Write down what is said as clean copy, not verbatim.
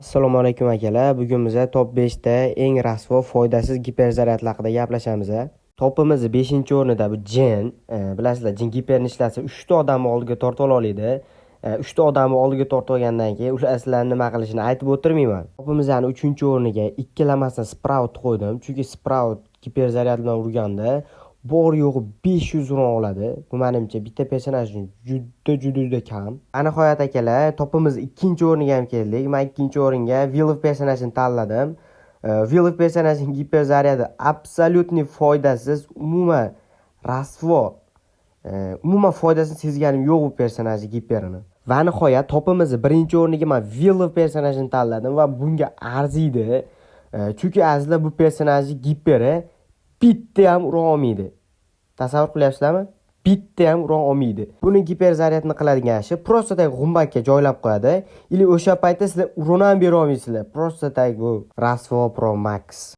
Assalomu alaykum akalar. Bugun biz top 5 ta eng rasvo, foydasiz giperzaryadlar haqida gaplashamiz. Topimiz 5-o'rnida bu Jin. Bilasizlar, Jin giperni ishlasa 3 ta odamni oldiga tortib oladi. 3 ta odamni oldiga tortib olgandan keyin ular sizlarga nima qilishini aytib o'tirmayman. Topimizning 3-o'rniga ikkilamasdan Sprout qo'ydim. Chunki Sprout giperzaryad bilan urganda bor yo'g'i 500 ron oladi. Bu menimcha bitta personaj uchun juda kam. Aniqoyat akalar, topimiz 2-o'rniga ham keldik. Men 2-o'ringa Will personajini tanladim. Will personajining giperzaryadi absolyutni foydasiz, umuman foydasini sezganim yo'q bu personajni giperini. Va nihoyat topimiz 1-o'rniga men Will personajini tanladim va bunga arziydi. Chunki azizlar, bu personajni giperi bitta ham ura olmaydi. Tasavvur qilyapsizlarmi? Bitta ham ura olmaydi. Buni giperzaryadni qiladigan ishi просто tak g'umbakka joylab qo'yadi. Ili o'sha paytda sizlar urun ham bera olmaysizlar. Просто tak bu Rasvo Pro Max.